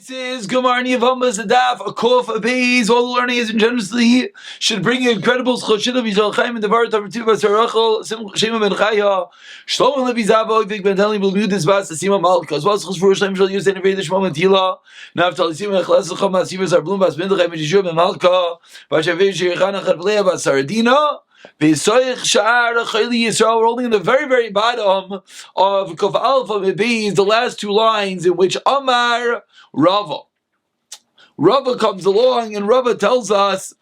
Says Gemara in Yevamos, a daf, a kof, a beis. All the learning is generously should bring you incredible schoshin of Yisrael Chaim and the Barat of Tuva Sarachol Shema Ben Chaya Shlomo Levi Zabo Vik Ben Teli Belu Disbas Sima Malka as well as Chos for Shem Shal Yus and Vedish Momentila Naftal Sima Chlas Chama Sivas Arblum Bas Ben Chai Mejishur Ben Malka Vashavish Shirchana Chadlea Bas Saradina. We're holding in the very, very bottom of Kof Alpha Beis, the last two lines in which Amar Rava. Rava comes along and Rava tells us,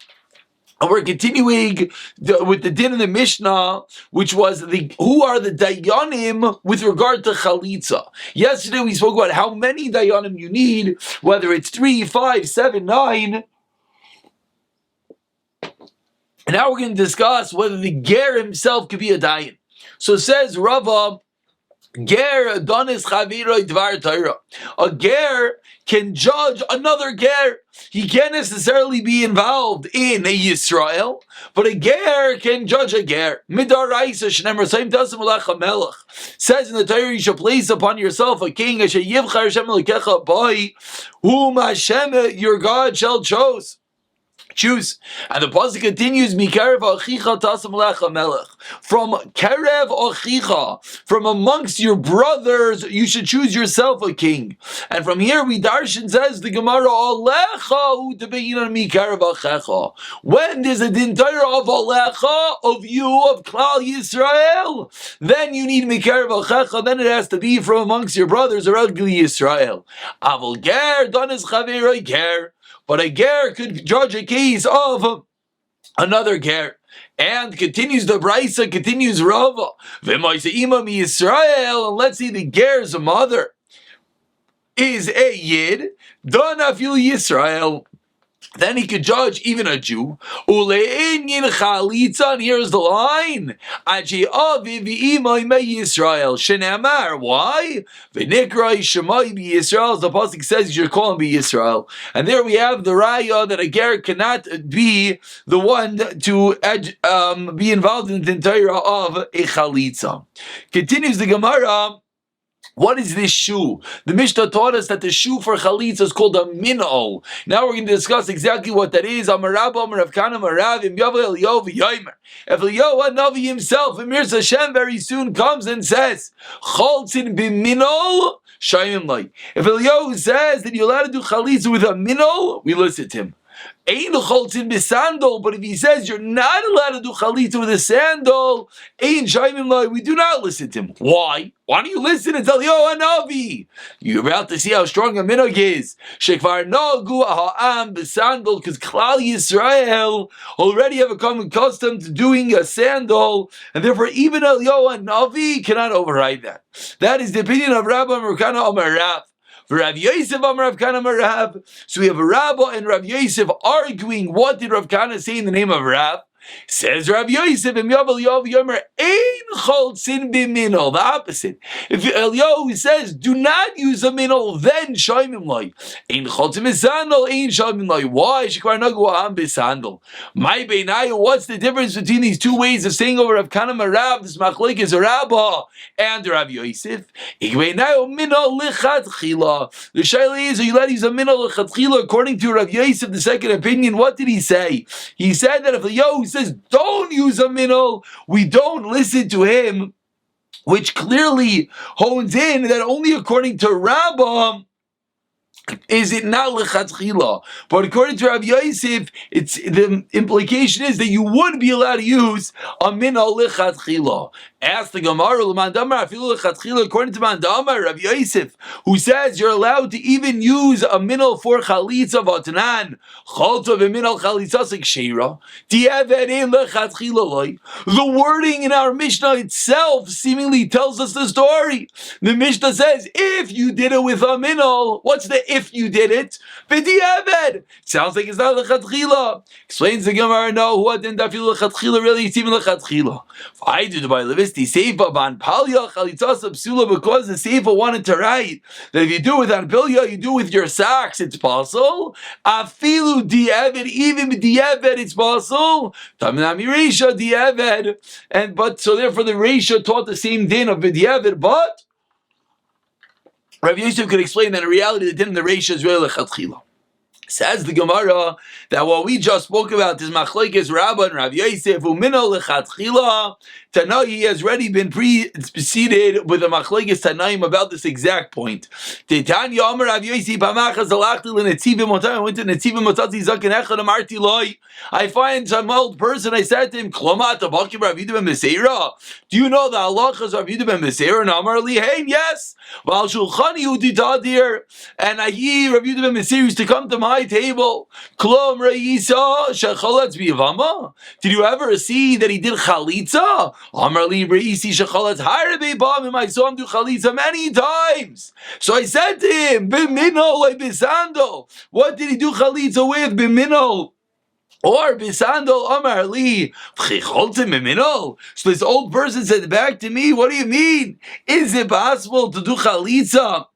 and we're continuing with the din in the Mishnah, which was who are the dayanim with regard to chalitza. Yesterday we spoke about how many dayanim you need, whether it's 3, 5, 7, 9. And now we're going to discuss whether the ger himself could be a dayan. So says Rava, ger donis chaviroi dvar Torah. A ger can judge another ger. He can't necessarily be involved in a Yisrael, but a ger can judge a ger. Midaraisa shnemer same doesn't malach melech. Says in the Torah, you shall place upon yourself a king. Asher yivchar Hashem lekecha boy, whom Hashem your God shall choose. And the pasuk continues, Mikarev achicha tasam lecha melech. From Karev achicha, from amongst your brothers, you should choose yourself a king. And from here we darshan says the Gemara alecha hu tebeyinan mikarev achecha. When there's a din Torah of alecha, of you, of Klal Yisrael, then you need mikarev achecha. Then it has to be from amongst your brothers, or ugly Yisrael. Aval ger donis chaveroi ger. But a ger could judge a case of another ger. And continues the Braisa, continues Rava. V'moise imam Yisrael, and let's see the ger's mother is a Yid, don afil Yisrael. Then he could judge even a Jew. Ule'inyin chalitza, and here's the line. Aji avi v'imay me Yisrael. Shenamar, why? V'nikrai shemai be Yisrael, as the pasuk says you should call him be Yisrael. And there we have the raya that a ger cannot be the one to be involved in the Torah of a chalitza. Continues the Gemara. What is this shoe? The Mishnah taught us that the shoe for chalitza is called a minol. Now we're going to discuss exactly what that is. Amar Rabba, Amar Rav Kana, Amar Rav, Im Yavel Eliyahu v'Yomer. If Eliyahu Navi himself, Emir Hashem, very soon comes and says, Choltzin b'minol, shayim lai. If Eliyahu says that you're allowed to do chalitza with a minol, we listen to him. Ein choltzin b'sandal, but if he says you're not allowed to do chalitza with a sandal, ein shayim lai, we do not listen to him. Why? Why don't you listen and tell Eliyahu Hanavi? You're about to see how strong a minog is. Shekvar nagu ha'am b'sandal, because Klal Yisrael already have become accustomed to doing a sandal, and therefore even Eliyahu Hanavi cannot override that. That is the opinion of Rabbi Merkana Amar Rav. Rav Yosef Amar Rav Kana Amar Rav. So we have Rabba and Rav Yosef arguing what did Rav Kana say in the name of Rav. Says Rav Yosef, Im Yavel Eliyahu v'Yomer, ein choltzin b'minol. The opposite. If Eliyahu says, do not use a minol, then shayim lai. Ein choltzin b'sandal, ein shayim lai. Why? Shekvar nagu ha'am b'sandal. My beinayu, what's the difference between these two ways of saying over Rav Kana Amar Rav, this machlek is Rabba and Rav Yosef? Ik beinayu minol lichatchila. The shayla is, are you allowed to use a minol lichatchila? According to Rav Yosef, the second opinion, what did he say? He said that if Eliyahu says don't use a minol, we don't listen to him, which clearly hones in that only according to Rabbah is it not lechatchila. But according to Rav Yosef, it's the implication is that you would be allowed to use a minol lechatchila. Ask the Gemara, according to Mandamar, Rav Yosef, who says you're allowed to even use a minol for chalitza v'atanan, chalta v'minol chalitzasik sheira, di'averin lechatchila loy. The wording in our Mishnah itself seemingly tells us the story. The Mishnah says, if you did it with a minol, what's the if you did it? V'di'aved. Sounds like it's not lechatchila. Explains the Gemara, no, who didn't feel lechatchila really? It's even lechatchila. I do the by Levis. The Seifa ban Palya Chalitzas Psula, because the Seifa wanted to write that if you do it with Anpilya, you do it with your socks, it's possible. Afilu di'eved, even di'eved, it's possible. Tamnami Reisha di'eved, and but so therefore the Reisha taught the same din of di'eved, but Rav Yosef could explain that in reality the din in the Reisha is really lechatchila. Says the Gemara that what we just spoke about is machlokes Rabba and Rav Yosef umino lechatchila. Tanai has already been preceded with a machlokes Tanaim about this exact point. Tanya Amar Rav Yosef pamachas alachti lenetzivim otam. I went to netzivim otati zaken echad amarti loy. I find some old person. I said to him, Klomat abakim Rav Yehuda ben Beseira. Do you know the halachas Rav Yehuda ben Beseira? And Amar li hey yes. Val shulchani uditadir. And I hear Rav Yehuda ben Beseira used to come to my table. Klom reisa shechalatz biyavama. Did you ever see that he did chalitza? Amar li reisi shechalatz harbe bam. I saw him do chalitza many times. So I said to him, bimino like bisando. What did he do chalitza with? Bimino. Or bisando Amar li v'chicholtem bimino. So this old person said back to me, what do you mean? Is it possible to do chalitza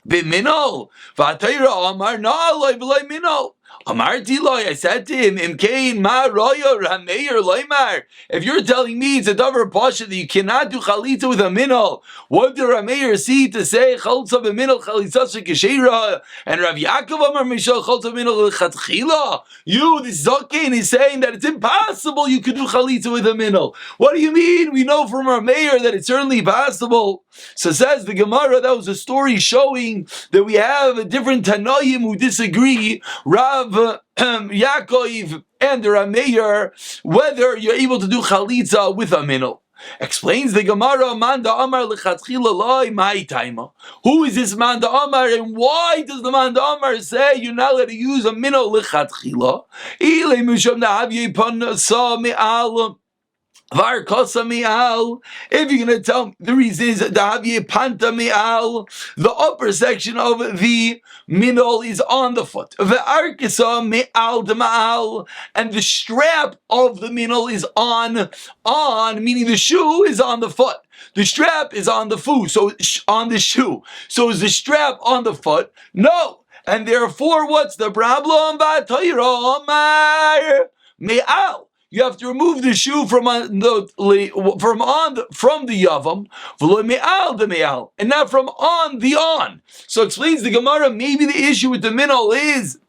bimino? V'atayra Amar no loy v'loy mino. Amarti loy, I said to him, Imkein ma royo rameir loymar. If you're telling me it's a davar pasha that you cannot do chalitza with a minol, what did Rameir see to say chalitza b'minol chalitza shekeshira? And Rav Yaakov Amar Mishal chalitza b'minol lechatchila. You, this Zaken, is saying that it's impossible you could do chalitza with a minol. What do you mean? We know from Rameir that it's certainly possible. So says the Gemara, that was a story showing that we have a different Tanoim who disagree. Rav Yaakov and the Rameir, whether you're able to do chalitza with a minol. Explains the Gemara, Manda Amar lechatchila loy my taima. Who is this Manda Amar, and why does the Manda Amar say you're not allowed to use a minol lechatchila? Ilay misham nahavye panasa me'al. If you're going to tell me the reason is the upper section of the minol is on the foot. And the strap of the minol is on, meaning the shoe is on the foot. The strap is on the foot, so on the shoe. So is the strap on the foot? No. And therefore, what's the problem? Me'al. You have to remove the shoe from the yavam, and not from on the on. So explains the Gemara, maybe the issue with the minol is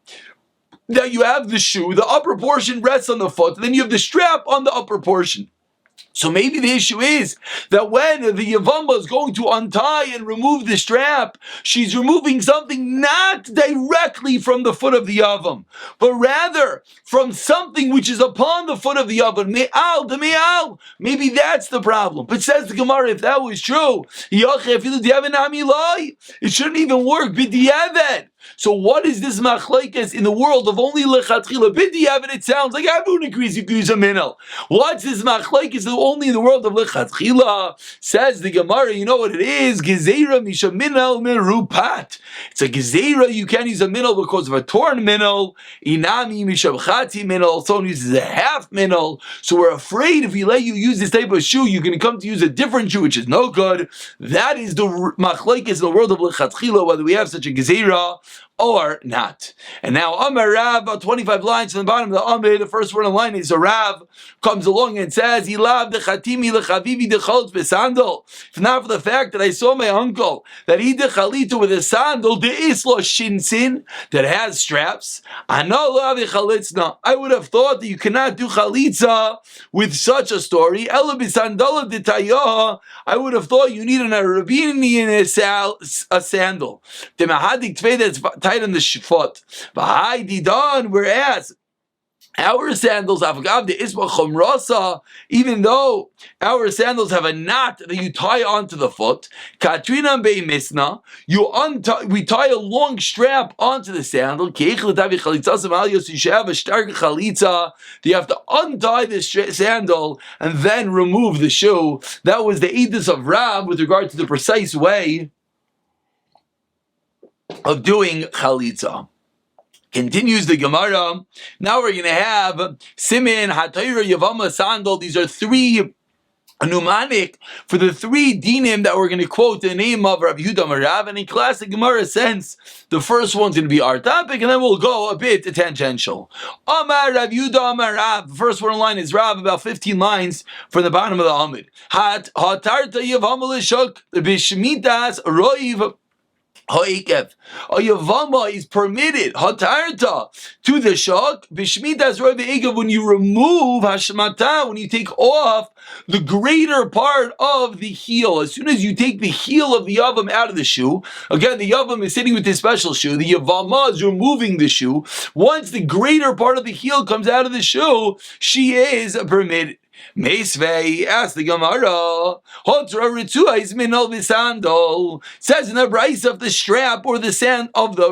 that you have the shoe, the upper portion rests on the foot, and then you have the strap on the upper portion. So maybe the issue is that when the Yevamos is going to untie and remove the strap, she's removing something not directly from the foot of the Yavam, but rather from something which is upon the foot of the Yavam. Me'al de me'al. Maybe that's the problem. But says the Gemara, if that was true, it shouldn't even work. B'diavad. So what is this machlokes in the world of only lechatchila? B'diavad, it sounds like Abun agrees you can use a minol. What's this machlokes only in the world of lechatchila? Says the Gemara, you know what it is? Gezeira misha minol merupat. It's a gezeira, you can't use a minol because of a torn minol. Inami misha b'chati minol. Someone uses a half minol. So we're afraid if we let you use this type of shoe, you're going to come to use a different shoe, which is no good. That is the machlokes in the world of lechatchila, whether we have such a gezeira or not. And now Amar Rav, about 25 lines from the bottom of the Amar, the first word on the line is a Rav comes along and says, Ilav dechatimi lechavivi decholz besandal. If not for the fact that I saw my uncle, that he dechalita with a sandal, deislo shinsin, that has straps, I would have thought that you cannot do chalitza with such a story. Ela bisandala detayah, I would have thought you need an Arabini and a sandal. The mahadik tvei that's tight on the foot. Whereas our sandals, even though our sandals have a knot that you tie onto the foot, we tie a long strap onto the sandal. You have to untie the sandal and then remove the shoe. That was the edus of Rav with regard to the precise way of doing chalitza. Continues the Gemara. Now we're going to have Simin, Hatayra, Yevamos, Sandal. These are three Numanik for the three dinim that we're going to quote the name of Rav Yehuda Marav. And in classic Gemara sense, the first one's going to be our topic, and then we'll go a bit tangential. Amar Rav Yehuda Marav. The first one in line is Rav, about 15 lines from the bottom of the Amid. Hatarta Yevamos Lishuk Bishmitas Roiv. Ha'ikev. A Yevama is permitted, hatarta, to the shak, b'shmitas roi v'ikev, when you remove hashmata, when you take off the greater part of the heel. As soon as you take the heel of the Yavam out of the shoe, again, the Yavam is sitting with this special shoe, the Yevama is removing the shoe. Once the greater part of the heel comes out of the shoe, she is permitted. Meisvei asked the Gemara, Hotra Ritua is minol v'sandal. Says in the price of the strap or the sand of the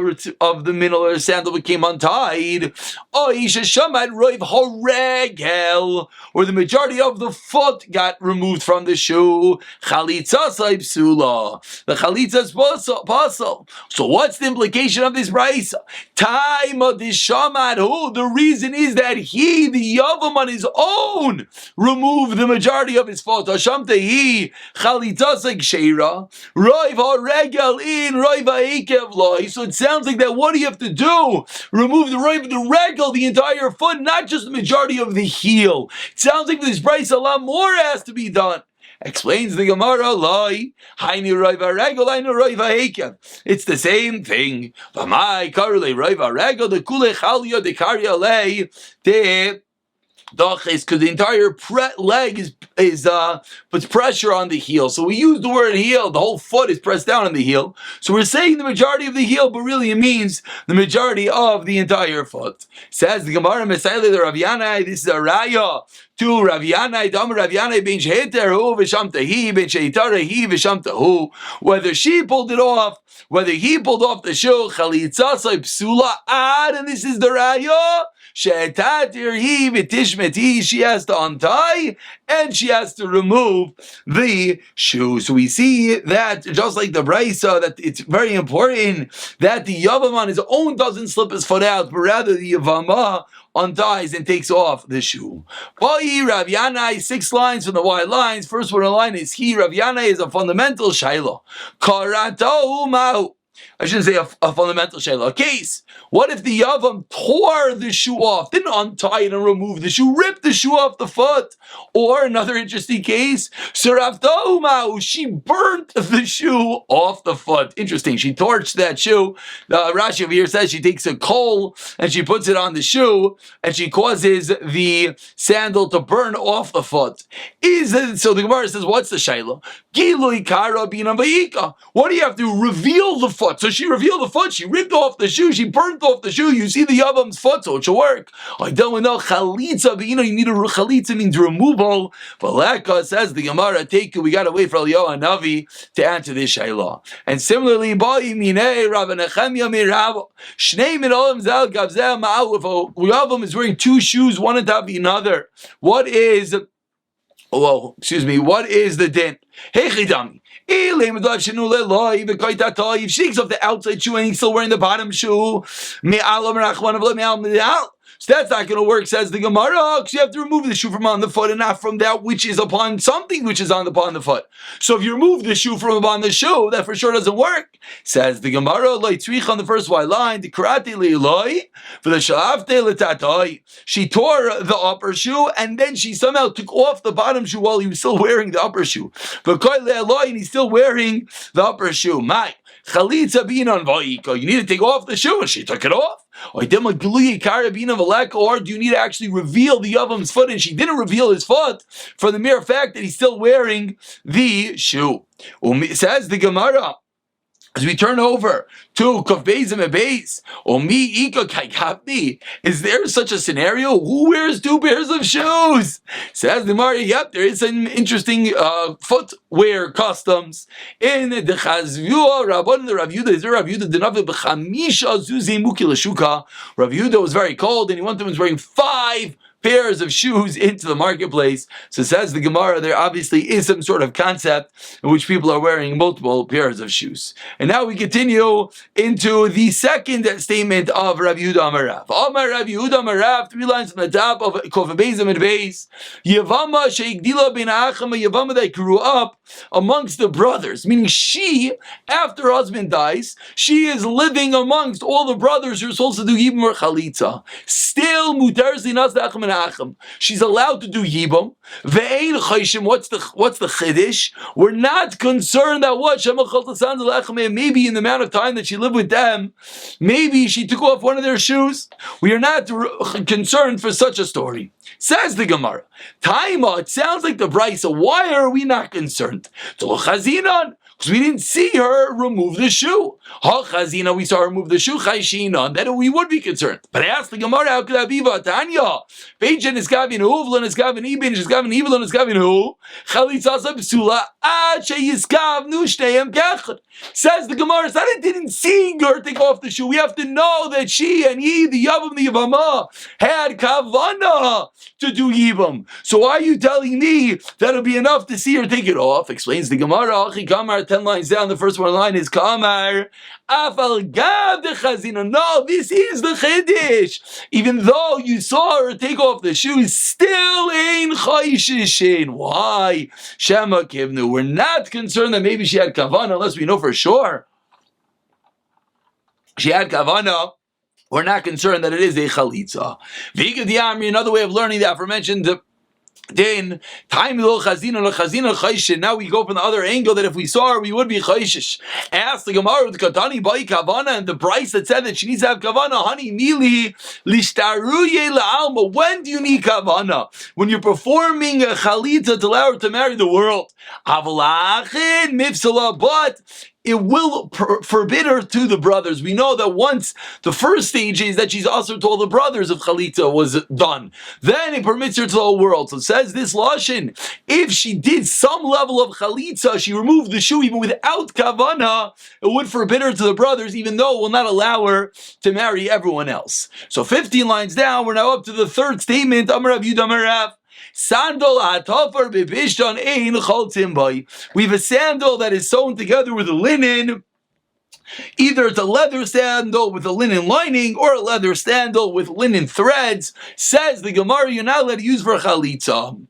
minol or sandal became untied. Oisha Shamad Roiv Horegel, or the majority of the foot got removed from the shoe. Chalitza Saibsula. The chalitza is possible. So what's the implication of this price? Time of the Shamad. The reason is that he, the Yavam on his own, remove the majority of his foot. Hashamtehi chalitzasek sheira roiv haregel in roiv haikev loy. So it sounds like that. What do you have to do? Remove the roiv, the regel, the entire foot, not just the majority of the heel. It sounds like this price a lot more has to be done. Explains the Gemara, loy haini roiv haregel, haini roiv haikev. It's the same thing. V'mai karle roiv haregel the kule chalya de karya lei de. Because the entire leg puts pressure on the heel. So we use the word heel, the whole foot is pressed down on the heel. So we're saying the majority of the heel, but really it means the majority of the entire foot. Says the Gemara Mesaile the Rav Yanai, this is a raya to Rav Yanai, Dam Rav Yanai ben sheheter hu v'shamtahi, ben shehitarahi v'shamtahu. Whether she pulled it off, whether he pulled off the shoe, chalitzasai psula ad, and this is the raya. She has to untie and she has to remove the shoe. So we see that just like the Braisa, that it's very important that the Yavam on his own doesn't slip his foot out, but rather the Yavama unties and takes off the shoe. Rav Yanai, 6 lines from the white lines. First one line is Rav Yanai is a fundamental shayla. Karato ma'u. I shouldn't say a fundamental shayla. A case. What if the Yavam tore the shoe off, didn't untie it and remove the shoe, ripped the shoe off the foot? Or another interesting case, Saraftahu, she burnt the shoe off the foot. Interesting. She torched that shoe. Rashi over here says she takes a coal and she puts it on the shoe and she causes the sandal to burn off the foot. So the Gemara says, what's the shayla? What do you have to reveal the foot? So she revealed the foot, she ripped off the shoe, she burnt off the shoe, you see the Yavam's foot, so it should work. I don't know, chalitza, but you need a chalitza means removal. But Leka says the Gemara, take it, we gotta wait for Eliyahu Navi to answer this shayla. And similarly, Ba'i minei Rav Nechemya mirav, shnei min olam zel gavzeh ma'au, if a Yavam is wearing 2 shoes, one on top of another, what is the din? Hey chidami. If she takes off the outside shoe and he's still wearing the bottom shoe, so that's not going to work, says the Gemara, because you have to remove the shoe from on the foot and not from that which is upon something which is upon the foot. So if you remove the shoe from upon the shoe, that for sure doesn't work. Says the Gemara, on the first white line, for the she tore the upper shoe and then she somehow took off the bottom shoe while he was still wearing the upper shoe. And he's still wearing the upper shoe. You need to take off the shoe, and she took it off. Or do you need to actually reveal the Yavam's foot, and she didn't reveal his foot for the mere fact that he's still wearing the shoe? Says the Gemara, as we turn over to Kaf Beis and Beis, Omi Ika Kaikapni, is there such a scenario? Who wears 2 pairs of shoes? Says the Gemara, yep, there is some interesting footwear customs. In the Chazvua, Rabban the Rav Yehuda, is there Rav Yehuda Denavi B'chamisha Zuzi Muki L'Shuka? Rav Yehuda was very cold and he was wearing 5 pairs of shoes into the marketplace. So says the Gemara, there obviously is some sort of concept in which people are wearing multiple pairs of shoes. And now we continue into the second statement of Rav Yehuda Amarav. Amar Rav Yehuda Amarav, 3 lines from the top of Kof Beis and Beis. Yevama sheigdila ben Acham, a Yevama that grew up amongst the brothers, meaning she, after her husband dies, she is living amongst all the brothers who are supposed to do Yibam or Chalitza. Still, mutar zinas da'acham and acham. She's allowed to do Yibam. Ve'ein chayshim. What's the chiddush? We're not concerned that what maybe in the amount of time that she lived with them, maybe she took off one of their shoes. We are not concerned for such a story. Says the Gemara. Taima, it sounds like the Brisa. Why are we not concerned? Because we didn't see her remove the shoe. Chazina, we saw her remove the shoe. Chayshina, then we would be concerned. But I asked the Gemara, how could that be? Tanya, Beijin is gavin hu, Vlon is gavin ibin, is gavin ibn, is gavin hu. Chalitzasa b'sula, ad sheyiskavnu shteyem kechad. Says the Gemara, it's not it didn't see her take off the shoe. We have to know that she and he, the Yavam, the Yevama, had kavana to do Yivam. So why are you telling me that'll be enough to see her take it off? Explains the Gemara, 10 lines down, the first one line is Kamar. Afal gav de chazina. No, this is the chiddush. Even though you saw her take off the shoes, still ain't chayshishin. Why? Shema kivnu. We're not concerned that maybe she had kavana, unless we know for sure she had kavana. We're not concerned that it is a chalitza. Another way of learning the aforementioned then time lo chazina chayshin. Now we go from the other angle that if we saw her, we would be chayshish. Ask the Gemara with katani bai kavana and the price that said that she needs to have kavana. Honey mili lishtaruye la'alma. When do you need kavana? When you're performing a chalitza to allow her to marry the world. Avalachin mifsala, but it will forbid her to the brothers. We know that once the first stage is that she's also told the brothers if Chalitza was done. Then it permits her to the whole world. So it says this Lashon, if she did some level of Chalitza, she removed the shoe even without Kavana, it would forbid her to the brothers, even though it will not allow her to marry everyone else. So 15 lines down, we're now up to the third statement, Amar Rav Yudah Amar Rav. Sandal atofar bebishton ein choltim boy. We have a sandal that is sewn together with a linen. Either it's a leather sandal with a linen lining or a leather sandal with linen threads. Says the Gemara, you're not allowed to use for chalitza.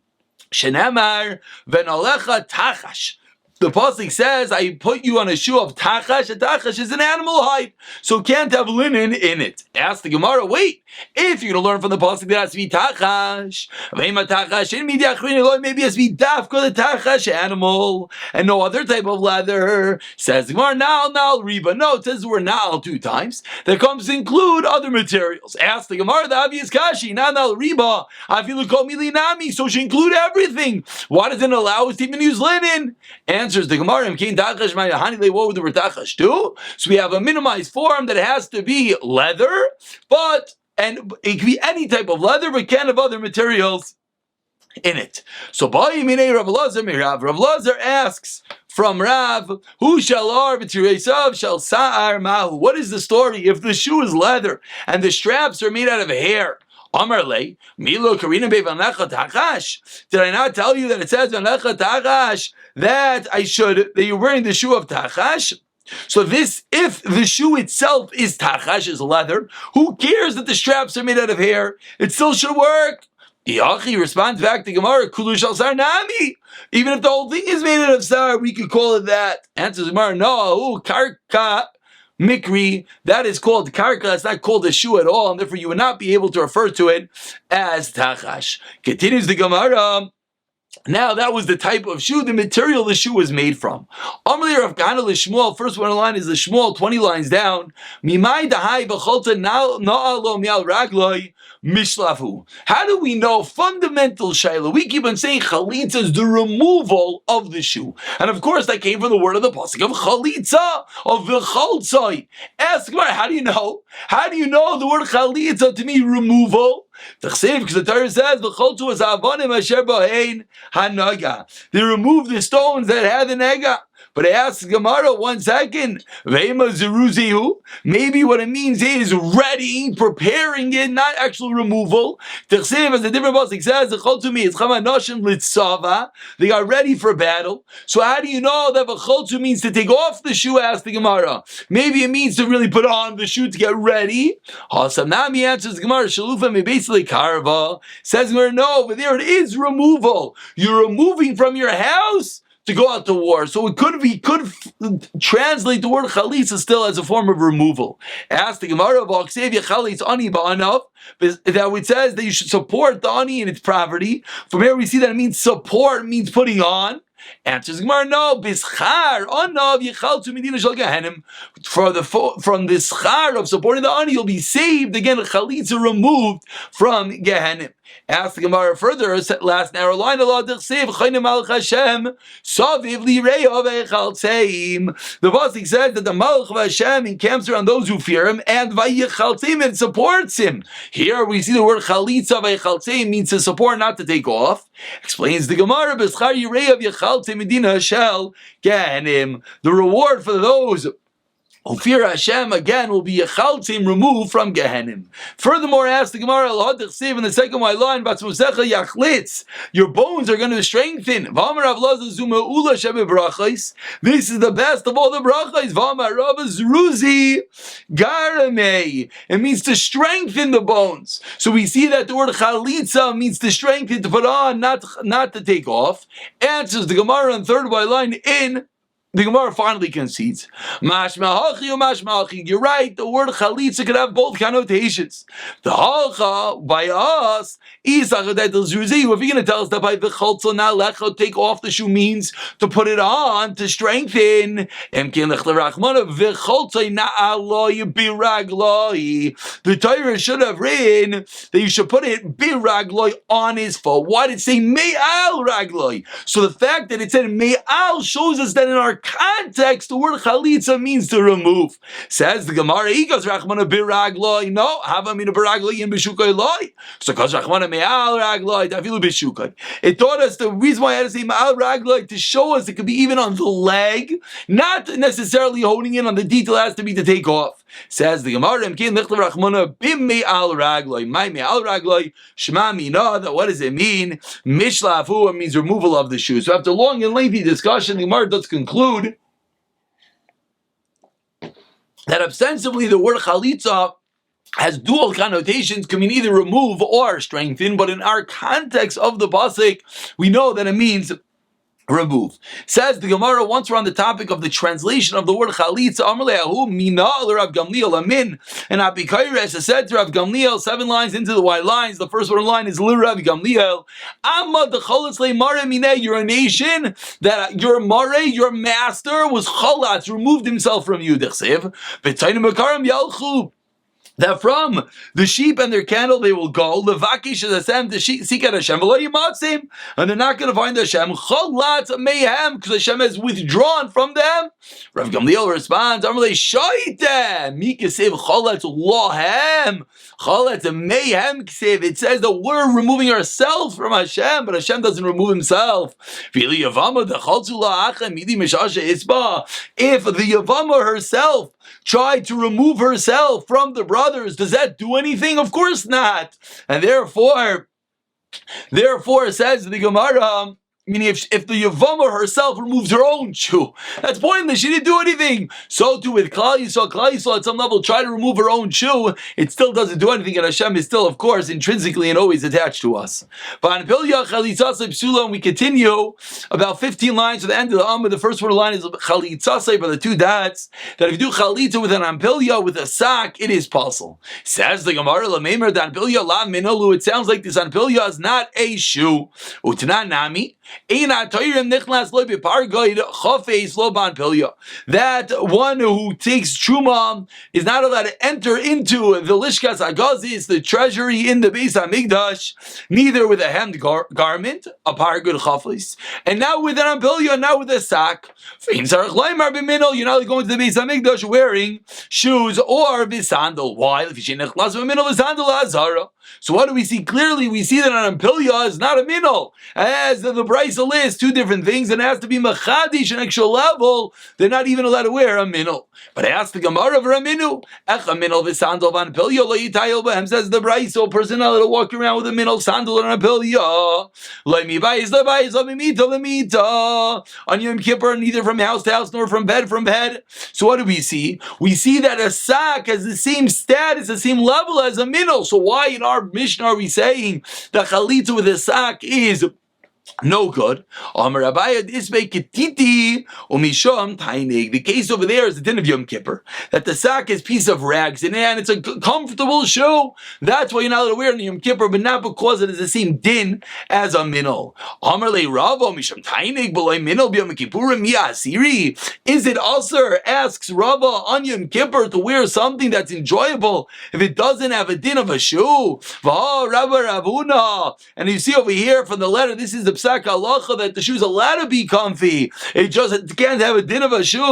Shenamar venalecha tachash. The pasuk says, I put you on a shoe of tachash. A tachash is an animal hide, so can't have linen in it. Ask the Gemara, wait, if you're going to learn from the pasuk that it has to be tachash, maybe it has to be dafka, the tachash animal, and no other type of leather. Says the Gemara, now, riba. No, it says we're now 2 times. That comes to include other materials. Ask the Gemara, the obvious kashi, now, riba. I feel call milinami, so she include everything. Why doesn't it allow us to even use linen? Answers the Gemara, what would the tachash do? So we have a minimized form that it has to be leather, and it can be any type of leather, but can't have other materials in it. So Rav Lazar asks from Rav, who shall shall sa'ar mahu? What is the story if the shoe is leather and the straps are made out of hair? Amarle, Milo Karina Bevanecha Takash. Did I not tell you that it says Vanecha Takash that you're wearing the shoe of Takash? So this, if the shoe itself is Takash, is leather, who cares that the straps are made out of hair? It still should work. Yachi responds back to Gemara, Kulu Shal Sar Nami. Even if the whole thing is made out of sar, we could call it that. Answers Gemara, no, Karka. Mikri, that is called karka, that's not called a shoe at all, and therefore you would not be able to refer to it as tachash. Continues the Gemara. Now that was the type of shoe, the material the shoe was made from. Amalei Rav Kahana l'Shmuel, first one line is the Shmuel, 20 lines down. Mimai dahai b'cholta na'alo mi'al ragloi mishlafu. How do we know fundamental shayla? We keep on saying chalitza is the removal of the shoe. And of course that came from the word of the pasuk of chalitza, of v'choltzoi. Ask Gemara, how do you know? How do you know the word chalitza to mean removal? Because the Torah says v'choltu is avanim asher b'hein hanaga. They removed the stones that had the nega. But I asked Gemara 1 second. Maybe what it means is ready, preparing it, not actual removal. As the different pasuk says, they are ready for battle. So how do you know that v'choltu means to take off the shoe? Asked the Gemara. Maybe it means to really put on the shoe to get ready. Hasamnami answers the Gemara. Shalufa mebesli karva. Says Gemara, no, but there it is removal. You're removing from your house to go out to war. So it could translate the word chalitza still as a form of removal. Ask the Gemara about that it says that you should support the ani in its poverty. From here we see that it means support, means putting on. Answers Gemara, no. Bischar anav yichaltu medina shel gehenim. From the schar of supporting the ani, you'll be saved. Again, chalitza removed from Gehenim. Ask the Gemara further. Last narrow line. The pasuk says that the Malach of Hashem encamps around those who fear Him, and vayichalteim, it supports Him. Here we see the word chalitza vayichalteim means to support, not to take off. Explains the Gemara. B'schar yirei of yichalteim medina shel gehenim. The reward for those who fear Hashem, again, will be yechaltim, removed from Gehenim. Furthermore, ask the Gemara, in the second white line, your bones are going to strengthen. This is the best of all the brachos. It means to strengthen the bones. So we see that the word chalitza means to strengthen, to put on, not to take off. Answers the Gemara on third white line in. The Gemara finally concedes. You're right, the word chalitza could have both connotations. The halcha, by us, if you're going to tell us that by v'cholza na lecha, take off the shoe means to put it on, to strengthen. The Torah should have written that you should put it biragloi, on his foot. Why did it say me'al ragloi? So the fact that it said me'al shows us that in our context, the word chalitza means to remove. Says the Gemara, "Ikas rachmana biragloi." No, havamina biragloi in b'shukai loi. So because rachmana me'al ragloi dafilu b'shukai. It taught us the reason why I had to say me'al ragloi to show us it could be even on the leg, not necessarily holding in on the detail. Has to be to take off. Says the Gemara, "Imkin lichtav rachmana bim me'al ragloi." My me'al ragloi shema mina. That what does it mean? Mishlafu means removal of the shoe. So after long and lengthy discussion, the Gemara does conclude that ostensibly the word chalitza has dual connotations, can mean either remove or strengthen, but in our context of the pasuk, we know that it means remove. Says the Gemara, once we're on the topic of the translation of the word chalitza, Amar le'ahu mina l'Rav Gamliel amin, and Apikayres said to Rav Gamliel, 7 lines into the white lines. The first one line is l'Rav Gamliel. Amma d'cholatz le'mare mineh. You're a nation that your mare, your master, was cholatz, removed himself from you. D'chsev v'taynu mekarim yalchu. That from the sheep and their candle they will go. Levakish Hashem to seek out Hashem, and they're not going to find Hashem. Cholat mayhem, because Hashem has withdrawn from them. Rav Gamliel responds, Amalei Shaita Mikasev Cholat Lohem Cholat mayhem Ksev. It says that we're removing ourselves from Hashem, but Hashem doesn't remove Himself. If the Yevama herself tried to remove herself from the brothers, does that do anything? Of course not. And therefore says the Gemara, meaning if the Yevama herself removes her own shoe, that's pointless. She didn't do anything. So too with Klal Yisrael. Klal Yisrael at some level try to remove her own shoe. It still doesn't do anything, and Hashem is still, of course, intrinsically and always attached to us. But and we continue about 15 lines to the end of the Amma. The first word line is chalitzasei by the 2 dots. That if you do chalitza with an ampilya, with a sack, it is possible. Says the Gemara, Lameimer, the ampilya la minalu. It sounds like this ampilya is not a shoe. Utana nami. That one who takes truma is not allowed to enter into the lishkas agazis, the treasury in the Beis Hamikdash, neither with a hemmed garment, a pargud chaflis, and now with an ampilya, now with a sack. You're not going to the Beis Hamikdash wearing shoes or bisandal. Why? So what do we see? Clearly, we see that an ampilya is not a minol. As the Brisa lists 2 different things, and it has to be machadish, an extra level. They're not even allowed to wear a minol. But I asked the Gemara for a minu. Ech a minol v'sandal v'ampilya lo yitayel b'hem, says the Brisa. A person not allowed to walk around with a minol, sandal, and an ampilya. Lo mi bayis, lo bayis, lo mimita, lo mita. On Yom Kippur, neither from house to house nor from bed. So what do we see? We see that a sack has the same status, the same level as a minol. So why in our Mishnah are we saying that chalitza with a sack is No good. The case over there is the din of Yom Kippur, that the sack is piece of rags in it and it's a comfortable shoe. That's why you're not allowed to wear it in Yom Kippur, but not because it is the same din as a minol. Is it usher, asks Rava, on Yom Kippur to wear something that's enjoyable if it doesn't have a din of a shoe? And you see over here from the letter, this is the psak halacha that the shoe's allowed to be comfy. It can't have a din of a shoe.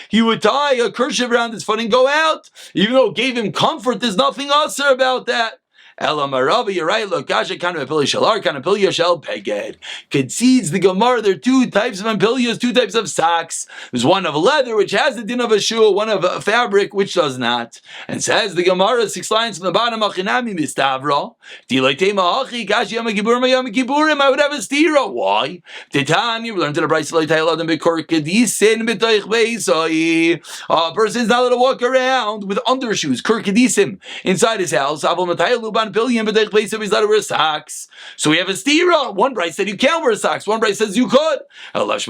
He would tie a kerchief around his foot and go out. Even though it gave him comfort, there's nothing usher about that. Elamaravi, you're right. Look, Kasha kind of shalar, kind of pilya shel peged. Concedes the Gemara. There are two types of ampilyas, two types of socks. There's one of leather, which has the din of a shoe, one of fabric, which does not. And says the Gemara, 6 lines from the bottom, Achinami mistavra. Dilaitema hachi, Kashi yom kibburim, I would have a stira. Why? Titani, we learned to the Bryce Laitayla and Bikor Kedisin b'toich beisai. A person's not allowed to walk around with undershoes, Kurkedisim, inside his house. Billion, but he's not to wear socks. So we have a stira. One Bryce said you can't wear socks. One Bryce says you could. And the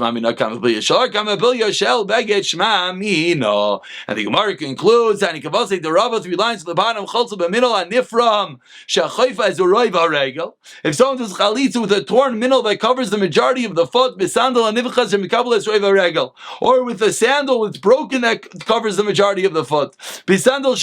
Gemara concludes, and the Rava 3 lines to the bottom. If someone does chalitza with a torn minnow that covers the majority of the foot, or with a sandal that's broken that covers the majority of the foot, a sandal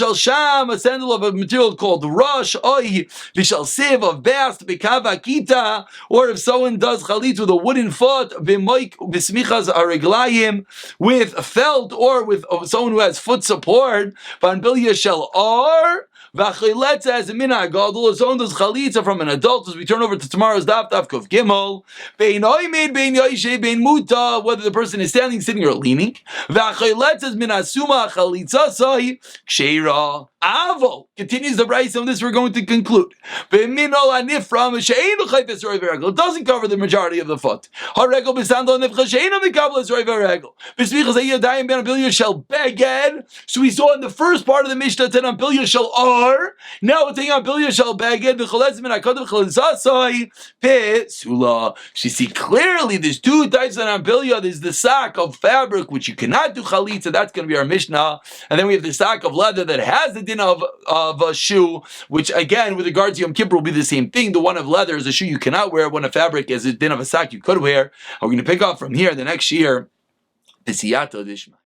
of a material called rush, vishal siv of bast bekava kita, or if someone does chalit with a wooden foot, b'moik b'smichas areglayim, with felt, or with someone who has foot support, v'anbilya shel or. V'achiletza as a minhag, although someone does chalitza from an adult, as we turn over to tomorrow's daf kuf gimel, bein oimed, bein yoishe, bein muta, whether the person is standing, sitting, or leaning. V'achiletza as min asuma chalitza sai ksheira. Avo continues the brayso. On this we're going to conclude. It doesn't cover the majority of the foot. So we saw in the first part of the Mishnah that ampilia shall ar. Now we're taking ampilia shall beged. So you see clearly there's two types of ampilia. There's the sack of fabric which you cannot do chalitza. That's going to be our Mishnah, and then we have the sack of leather that has the din of a shoe, which again with regards to Yom Kippur will be the same thing. The one of leather is a shoe you cannot wear. One of fabric is a din of a sack you could wear. And we're going to pick up from here the next year.